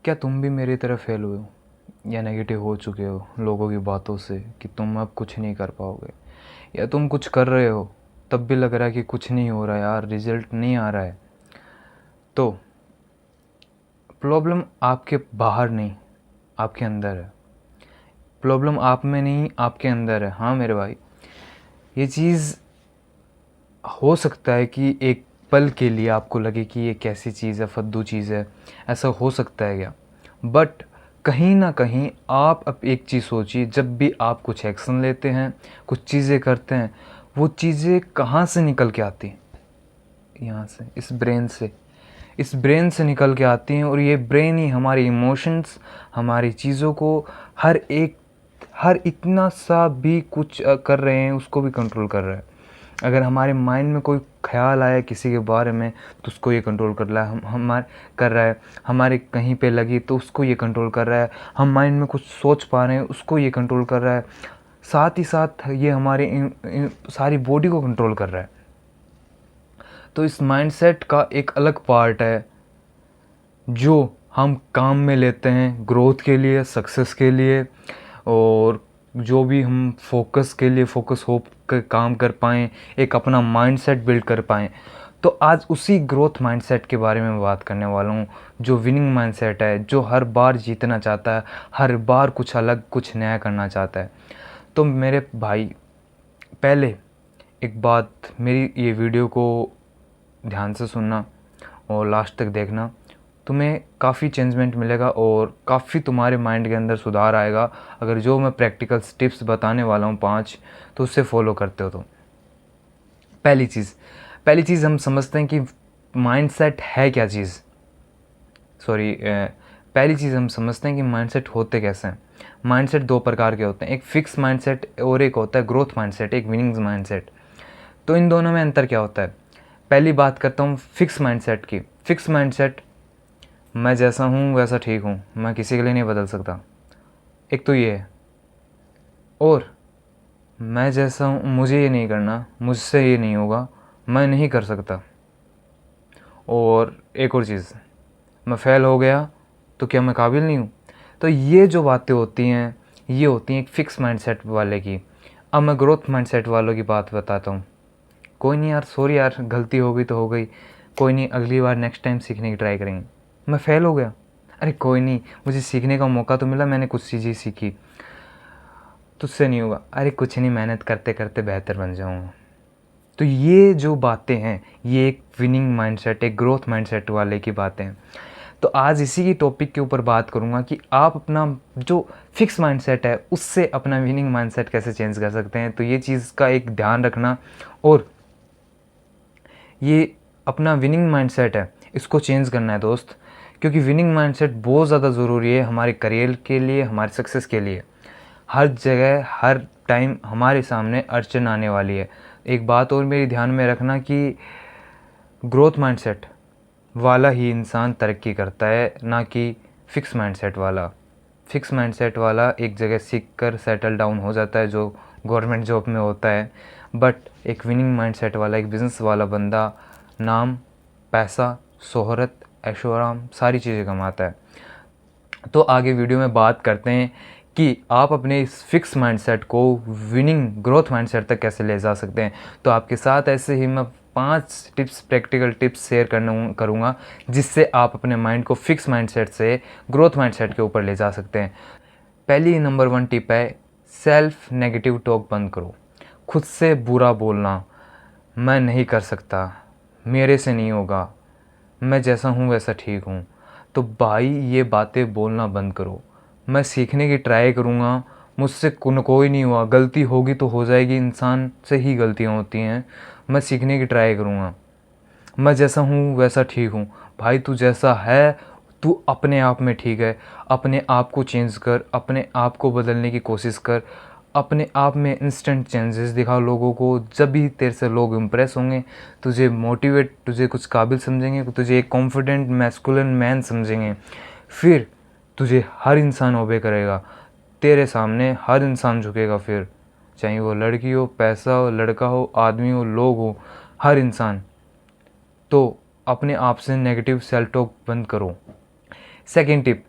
क्या तुम भी मेरी तरह फेल हुए हो या नेगेटिव हो चुके हो लोगों की बातों से कि तुम अब कुछ नहीं कर पाओगे, या तुम कुछ कर रहे हो तब भी लग रहा है कि कुछ नहीं हो रहा है यार, रिजल्ट नहीं आ रहा है। तो प्रॉब्लम आपके बाहर नहीं, आपके अंदर है। प्रॉब्लम आप में नहीं, आपके अंदर है। हाँ मेरे भाई, ये चीज़ हो सकता है कि एक पल के लिए आपको लगे कि ये कैसी चीज़ है, फद्दू चीज़ है, ऐसा हो सकता है क्या। बट कहीं ना कहीं आप अब एक चीज़ सोचिए, जब भी आप कुछ एक्शन लेते हैं, कुछ चीज़ें करते हैं, वो चीज़ें कहाँ से निकल के आती हैं? यहाँ से, इस ब्रेन से निकल के आती हैं। और ये ब्रेन ही हमारे इमोशंस, हमारी चीज़ों को, हर इतना सा भी कुछ कर रहे हैं उसको भी कंट्रोल कर रहा है। अगर हमारे माइंड में कोई ख्याल आया किसी के बारे में तो उसको ये कंट्रोल कर रहा है, हमारे कर रहा है। हमारे कहीं पे लगी तो उसको ये कंट्रोल कर रहा है। हम माइंड में कुछ सोच पा रहे हैं उसको ये कंट्रोल कर रहा है। साथ ही साथ ये हमारी सारी बॉडी को कंट्रोल कर रहा है। तो इस माइंडसेट का एक अलग पार्ट है जो हम काम में लेते हैं ग्रोथ के लिए, सक्सेस के लिए, और जो भी हम फोकस के लिए फोकस हो कर काम कर पाएँ, एक अपना माइंडसेट बिल्ड कर पाएँ। तो आज उसी ग्रोथ माइंडसेट के बारे में बात करने वाला हूँ, जो विनिंग माइंडसेट है, जो हर बार जीतना चाहता है, हर बार कुछ अलग कुछ नया करना चाहता है। तो मेरे भाई, पहले एक बात, मेरी ये वीडियो को ध्यान से सुनना और लास्ट तक देखना। तुम्हें काफ़ी चेंजमेंट मिलेगा और काफ़ी तुम्हारे माइंड के अंदर सुधार आएगा अगर जो मैं प्रैक्टिकल टिप्स बताने वाला हूँ 5, तो उससे फॉलो करते हो। तो पहली चीज़ हम समझते हैं कि माइंडसेट है क्या चीज़। पहली चीज़ हम समझते हैं कि माइंडसेट होते कैसे हैं। माइंडसेट दो प्रकार के होते हैं, एक फिक्स माइंडसेट और एक होता है ग्रोथ माइंडसेट, एक विनिंग माइंडसेट। तो इन दोनों में अंतर क्या होता है? पहली बात करता हूँ फिक्स माइंडसेट की। फिक्स माइंडसेट, मैं जैसा हूँ वैसा ठीक हूँ, मैं किसी के लिए नहीं बदल सकता, एक तो ये है। और मैं जैसा हूँ, मुझे ये नहीं करना, मुझसे ये नहीं होगा, मैं नहीं कर सकता। और एक और चीज़, मैं फ़ेल हो गया तो क्या मैं काबिल नहीं हूँ? तो ये जो बातें होती हैं, ये होती हैं एक फ़िक्स माइंडसेट वाले की। अब मैं ग्रोथ माइंडसेट वालों की बात बताता हूँ। कोई नहीं यार, सॉरी यार, गलती हो गई तो हो गई, कोई नहीं, अगली बार नेक्स्ट टाइम सीखने की ट्राई करेंगे। मैं फ़ेल हो गया, अरे कोई नहीं, मुझे सीखने का मौका तो मिला, मैंने कुछ चीज़ें सीखी, तुझसे नहीं होगा, अरे कुछ नहीं, मेहनत करते करते बेहतर बन जाऊँगा। तो ये जो बातें हैं, ये एक विनिंग माइंडसेट, एक ग्रोथ माइंडसेट वाले की बातें हैं। तो आज इसी की टॉपिक के ऊपर बात करूँगा कि आप अपना जो फिक्स माइंडसेट है उससे अपना विनिंग माइंडसेट कैसे चेंज कर सकते हैं। तो ये चीज़ का एक ध्यान रखना, और ये अपना विनिंग माइंडसेट है इसको चेंज करना है दोस्त, क्योंकि विनिंग माइंडसेट बहुत ज़्यादा ज़रूरी है हमारे करियर के लिए, हमारे सक्सेस के लिए। हर जगह हर टाइम हमारे सामने अड़चन आने वाली है। एक बात और मेरी ध्यान में रखना कि ग्रोथ माइंडसेट वाला ही इंसान तरक्की करता है, ना कि फ़िक्स माइंडसेट वाला। फ़िक्स माइंडसेट वाला एक जगह सीख कर सेटल डाउन हो जाता है, जो गवर्नमेंट जॉब में होता है। बट एक विनिंग माइंडसेट वाला, एक बिज़नेस वाला बंदा नाम, पैसा, शोहरत, ऐशो आराम सारी चीज़ें कमाता है। तो आगे वीडियो में बात करते हैं कि आप अपने इस फिक्स माइंडसेट को विनिंग ग्रोथ माइंडसेट तक कैसे ले जा सकते हैं। तो आपके साथ ऐसे ही मैं 5 टिप्स, प्रैक्टिकल टिप्स शेयर करूँगा जिससे आप अपने माइंड को फिक्स माइंडसेट से ग्रोथ माइंडसेट के ऊपर ले जा सकते हैं। पहली नंबर 1 टिप है, सेल्फ नेगेटिव टॉक बंद करो। खुद से बुरा बोलना, मैं नहीं कर सकता, मेरे से नहीं होगा, मैं जैसा हूँ वैसा ठीक हूँ। तो भाई ये बातें बोलना बंद करो। मैं सीखने की ट्राई करूँगा, मुझसे कोई नहीं हुआ, गलती होगी तो हो जाएगी, इंसान से ही गलतियाँ होती हैं, मैं सीखने की ट्राई करूँगा, मैं जैसा हूँ वैसा ठीक हूँ। भाई तू जैसा है, तू अपने आप में ठीक है, अपने आप को चेंज कर, अपने आप को बदलने की कोशिश कर, अपने आप में इंस्टेंट चेंजेस दिखा लोगों को। जब भी तेरे से लोग इम्प्रेस होंगे, तुझे मोटिवेट, तुझे कुछ काबिल समझेंगे, तुझे एक कॉन्फिडेंट मैस्कुलिन मैन समझेंगे, फिर तुझे हर इंसान ओबे करेगा, तेरे सामने हर इंसान झुकेगा। फिर चाहे वो लड़की हो, पैसा हो, लड़का हो, आदमी हो, लोग हो, हर इंसान। तो अपने आप से नेगेटिव सेल्फ टॉक बंद करो। सेकेंड टिप,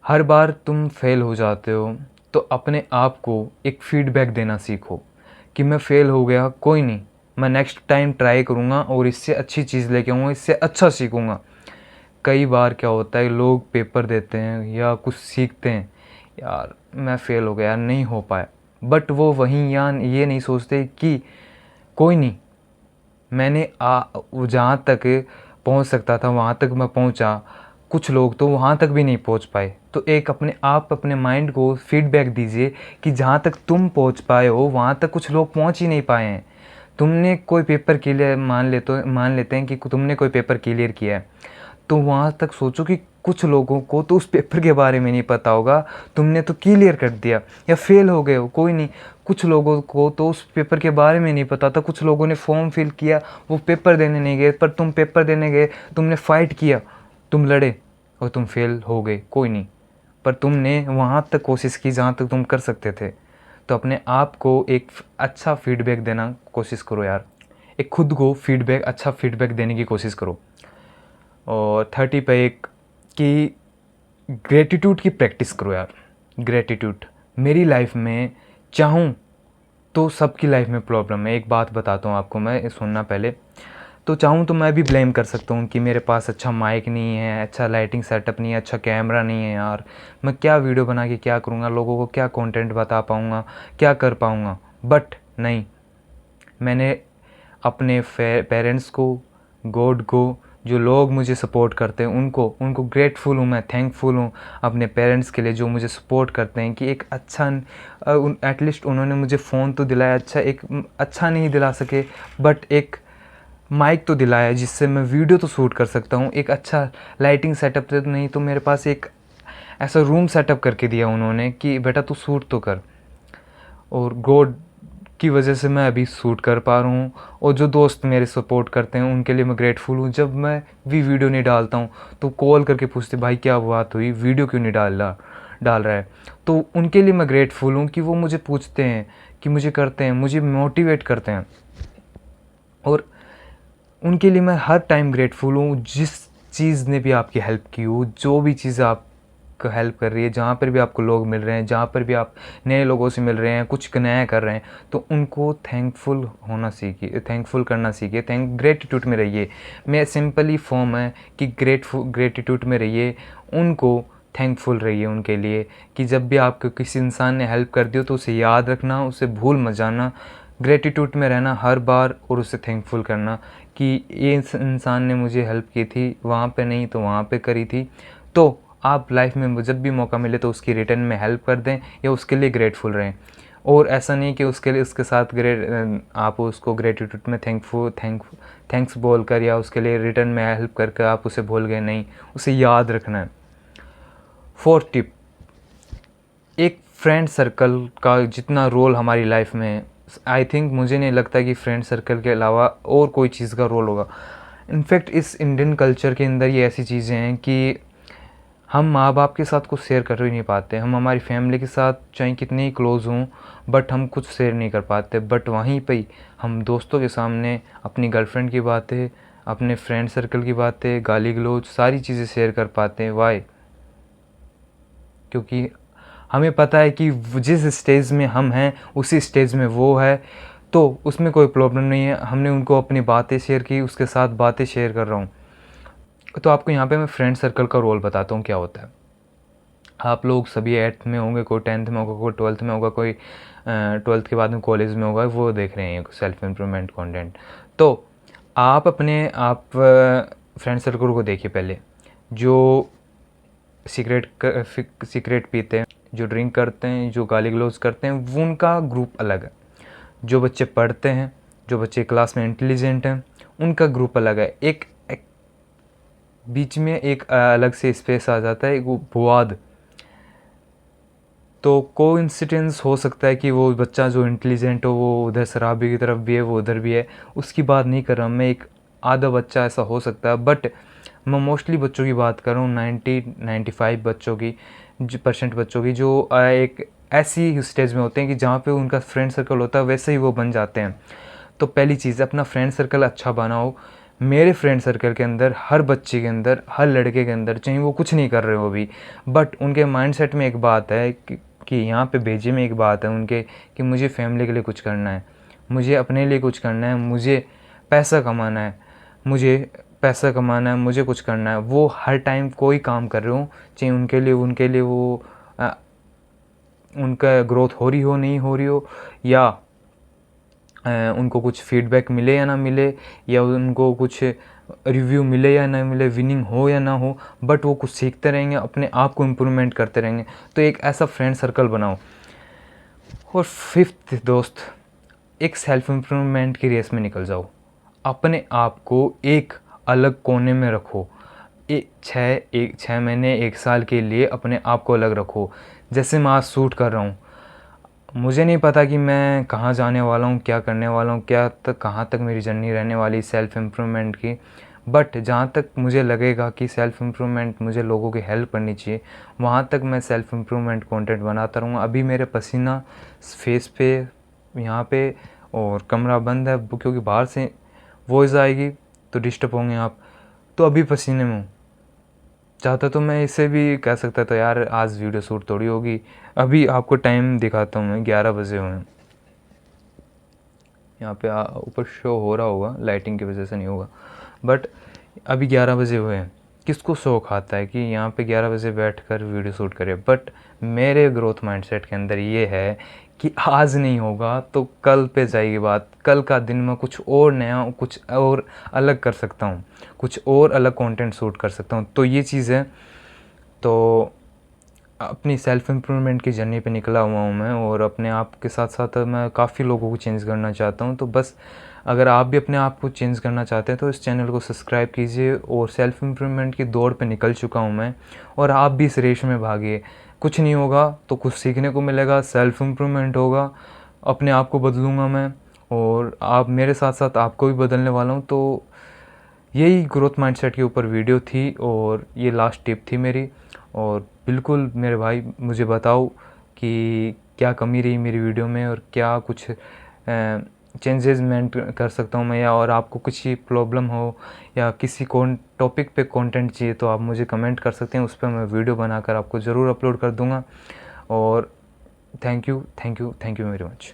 हर बार तुम फेल हो जाते हो तो अपने आप को एक फीडबैक देना सीखो कि मैं फ़ेल हो गया, कोई नहीं, मैं नेक्स्ट टाइम ट्राई करूँगा और इससे अच्छी चीज़ लेके आऊँगा, इससे अच्छा सीखूँगा। कई बार क्या होता है, लोग पेपर देते हैं या कुछ सीखते हैं, यार मैं फ़ेल हो गया यार, नहीं हो पाया, बट वो वहीं यहाँ ये नहीं सोचते कि कोई नहीं, मैंने जहाँ तक पहुँच सकता था वहाँ तक मैं पहुँचा, कुछ लोग तो वहाँ तक भी नहीं पहुँच पाए। तो एक अपने आप अपने माइंड को फीडबैक दीजिए कि जहाँ तक तुम पहुँच पाए हो वहाँ तक कुछ लोग पहुँच ही नहीं पाए हैं। तुमने कोई पेपर क्लियर मान लेते हैं कि तुमने कोई पेपर क्लियर किया है, तो वहाँ तक सोचो कि कुछ लोगों को तो उस पेपर के बारे में नहीं पता होगा, तुमने तो क्लियर कर दिया या फेल हो गए हो, कोई नहीं, कुछ लोगों को तो उस पेपर के बारे में नहीं पता था, कुछ लोगों ने फॉर्म फिल किया, वो पेपर देने नहीं गए, पर तुम पेपर देने गए, तुमने फ़ाइट किया, तुम लड़े और तुम फेल हो गए, कोई नहीं, पर तुमने वहाँ तक कोशिश की जहाँ तक तुम कर सकते थे। तो अपने आप को एक अच्छा फीडबैक देना कोशिश करो यार, एक खुद को फीडबैक, अच्छा फीडबैक देने की कोशिश करो। और 30 पे एक कि ग्रेटिट्यूड की प्रैक्टिस करो यार। ग्रेटिट्यूड मेरी लाइफ में चाहूँ तो सबकी लाइफ में प्रॉब्लम है। एक बात बताता हूँ आपको मैं, सुनना पहले। तो चाहूँ तो मैं भी ब्लेम कर सकता हूँ कि मेरे पास अच्छा माइक नहीं है, अच्छा लाइटिंग सेटअप नहीं है, अच्छा कैमरा नहीं है, यार मैं क्या वीडियो बना के क्या करूँगा, लोगों को क्या कंटेंट बता पाऊँगा, क्या कर पाऊँगा। बट नहीं, मैंने अपने पेरेंट्स को, गॉड को, जो लोग मुझे सपोर्ट करते हैं उनको ग्रेटफुल हूँ, मैं थैंकफुल हूँ अपने पेरेंट्स के लिए जो मुझे सपोर्ट करते हैं कि एक अच्छा एटलीस्ट उन्होंने मुझे फ़ोन तो दिलाया, अच्छा एक अच्छा नहीं दिला सके बट एक माइक तो दिलाया जिससे मैं वीडियो तो शूट कर सकता हूँ, एक अच्छा लाइटिंग सेटअप तो नहीं तो मेरे पास एक ऐसा रूम सेटअप करके दिया उन्होंने कि बेटा तू शूट तो कर। और गॉड की वजह से मैं अभी शूट कर पा रहा हूँ। और जो दोस्त मेरे सपोर्ट करते हैं उनके लिए मैं ग्रेटफुल हूँ। जब मैं भी वीडियो नहीं डालता हूँ तो कॉल करके पूछते भाई क्या बात हुई, वीडियो क्यों नहीं डाल रहा है। तो उनके लिए मैं ग्रेटफुल हूँ कि वो मुझे पूछते हैं, कि मुझे करते हैं, मुझे मोटिवेट करते हैं। और उनके लिए मैं हर टाइम ग्रेटफुल हूँ। जिस चीज़ ने भी आपकी हेल्प की हो, जो भी चीज़ आपको हेल्प कर रही है, जहाँ पर भी आपको लोग मिल रहे हैं, जहाँ पर भी आप नए लोगों से मिल रहे हैं, कुछ नया कर रहे हैं, तो उनको थैंकफुल होना सीखिए, थैंकफुल करना सीखिए, ग्रेटिट्यूड में रहिए। मैं सिंपली फॉर्म है कि ग्रेटिट्यूड में रहिए, उनको थैंकफुल रहिए उनके लिए, कि जब भी आपको किसी इंसान ने हेल्प कर दी हो तो उसे याद रखना, उसे भूल मत जाना, ग्रेटिट्यूड में रहना हर बार और उसे थैंकफुल करना कि ये इंसान ने मुझे हेल्प की थी, वहाँ पे नहीं तो वहाँ पे करी थी। तो आप लाइफ में जब भी मौका मिले तो उसकी रिटर्न में हेल्प कर दें या उसके लिए ग्रेटफुल रहें। और ऐसा नहीं कि उसके लिए उसके साथ आप उसको ग्रेटिट्यूड में थैंक्स बोल कर या उसके लिए रिटर्न में हेल्प करके आप उसे भूल गए, नहीं, उसे याद रखना है। 4th टिप, एक फ्रेंड सर्कल का जितना रोल हमारी लाइफ में है, आई थिंक मुझे नहीं लगता कि फ्रेंड सर्कल के अलावा और कोई चीज़ का रोल होगा। इनफैक्ट इस इंडियन कल्चर के अंदर ये ऐसी चीज़ें हैं कि हम माँ बाप के साथ कुछ शेयर कर ही नहीं पाते, हम हमारी फैमिली के साथ चाहे कितने ही क्लोज़ हों बट हम कुछ शेयर नहीं कर पाते। बट वहीं पे ही हम दोस्तों के सामने अपनी गर्लफ्रेंड की बातें, अपने फ्रेंड सर्कल की बातें, गाली गलौज सारी चीज़ें शेयर कर पाते हैं। वाई? क्योंकि हमें पता है कि जिस स्टेज में हम हैं उसी स्टेज में वो है, तो उसमें कोई प्रॉब्लम नहीं है। हमने उनको अपनी बातें शेयर की, उसके साथ बातें शेयर कर रहा हूँ। तो आपको यहाँ पे मैं फ्रेंड सर्कल का रोल बताता हूँ क्या होता है। आप लोग सभी 8th में होंगे, कोई 10th में होगा, कोई 12th में होगा, कोई 12th के बाद में कॉलेज में होगा, वो देख रहे हैं सेल्फ इम्प्रूवमेंट कंटेंट। तो आप फ्रेंड सर्कल को देखिए पहले। जो सिगरेट पीते हैं, जो ड्रिंक करते हैं, जो गाली गलौज करते हैं, वो उनका ग्रुप अलग है। जो बच्चे पढ़ते हैं, जो बच्चे क्लास में इंटेलिजेंट हैं, उनका ग्रुप अलग है। एक बीच में एक अलग से स्पेस आ जाता है, एक बुआद। तो कोइंसिडेंस हो सकता है कि वो बच्चा जो इंटेलिजेंट हो वो उधर शराबी की तरफ भी है, वो उधर भी है, उसकी बात नहीं कर रहा मैं। एक आधा बच्चा ऐसा हो सकता है, बट मैं मोस्टली बच्चों की बात कर रहा हूँ, 90-95 बच्चों की, % बच्चों की, जो एक ऐसी स्टेज में होते हैं कि जहाँ पे उनका फ्रेंड सर्कल होता है वैसे ही वो बन जाते हैं। तो पहली चीज़, अपना फ्रेंड सर्कल अच्छा बनाओ। मेरे फ्रेंड सर्कल के अंदर, हर बच्चे के अंदर, हर लड़के के अंदर, चाहे वो कुछ नहीं कर रहे हो अभी, बट उनके माइंडसेट में एक बात है कि यहाँ पे भेजे में एक बात है उनके कि मुझे फैमिली के लिए कुछ करना है, मुझे अपने लिए कुछ करना है, मुझे पैसा कमाना है, मुझे कुछ करना है। वो हर टाइम कोई काम कर रहे हो, चाहे उनके लिए वो उनका ग्रोथ हो रही हो, नहीं हो रही हो, या उनको कुछ फीडबैक मिले या ना मिले, या उनको कुछ रिव्यू मिले या ना मिले, विनिंग हो या ना हो, बट वो कुछ सीखते रहेंगे, अपने आप को इम्प्रूवमेंट करते रहेंगे। तो एक ऐसा फ्रेंड सर्कल बनाओ। और फिफ्थ दोस्त, एक सेल्फ इम्प्रूवमेंट की रेस में निकल जाओ। अपने आप को एक अलग कोने में रखो। 6 महीने 1 साल के लिए अपने आप को अलग रखो। जैसे मैं आज शूट कर रहा हूँ, मुझे नहीं पता कि मैं कहाँ जाने वाला हूँ, क्या करने वाला हूँ, कहाँ तक मेरी जर्नी रहने वाली सेल्फ़ इम्प्रूवमेंट की। बट जहाँ तक मुझे लगेगा कि सेल्फ़ इम्प्रूवमेंट मुझे लोगों की हेल्प करनी चाहिए, वहाँ तक मैं सेल्फ़ इम्प्रूवमेंट कंटेंट बनाता रहूँगा। अभी मेरे पसीना फेस पे, यहाँ पे, और कमरा बंद है क्योंकि बाहर से वॉइस आएगी तो डिस्टर्ब होंगे आप, तो अभी पसीने में हूँ। चाहता तो मैं इसे भी कह सकता था यार आज वीडियो शूट थोड़ी होगी। अभी आपको टाइम दिखाता हूँ मैं, 11 बजे हुए हैं। यहाँ पे ऊपर शो हो रहा होगा, लाइटिंग की वजह से नहीं होगा, बट अभी 11 बजे हुए हैं। किसको शौक आता है कि यहाँ पे 11 बजे बैठकर वीडियो शूट करे, बट मेरे ग्रोथ माइंडसेट के अंदर ये है कि आज नहीं होगा तो कल पे जाएगी बात। कल का दिन मैं कुछ और नया, कुछ और अलग कर सकता हूँ, कुछ और अलग कंटेंट शूट कर सकता हूँ। तो ये चीज़ है। तो अपनी सेल्फ़ इम्प्रूवमेंट की जर्नी पे निकला हुआ हूँ मैं, और अपने आप के साथ साथ मैं काफ़ी लोगों को चेंज करना चाहता हूँ। तो बस अगर आप भी अपने आप को चेंज करना चाहते हैं तो इस चैनल को सब्सक्राइब कीजिए। और सेल्फ़ इम्प्रूवमेंट की दौड़ पे निकल चुका हूँ मैं, और आप भी इस रेस में भागिए। कुछ नहीं होगा तो कुछ सीखने को मिलेगा, सेल्फ़ इम्प्रूवमेंट होगा, अपने आप को बदलूँगा मैं, और आप मेरे साथ साथ आपको भी बदलने वाला हूँ। तो यही ग्रोथ माइंडसेट के ऊपर वीडियो थी, और ये लास्ट टिप थी मेरी। और बिल्कुल मेरे भाई मुझे बताओ कि क्या कमी रही मेरी वीडियो में, और क्या कुछ चेंजेस मैं कर सकता हूँ मैं, या और आपको कुछ ही प्रॉब्लम हो या किसी कौन टॉपिक पे कंटेंट चाहिए तो आप मुझे कमेंट कर सकते हैं। उस पर मैं वीडियो बनाकर आपको ज़रूर अपलोड कर दूँगा। और थैंक यू वेरी मच।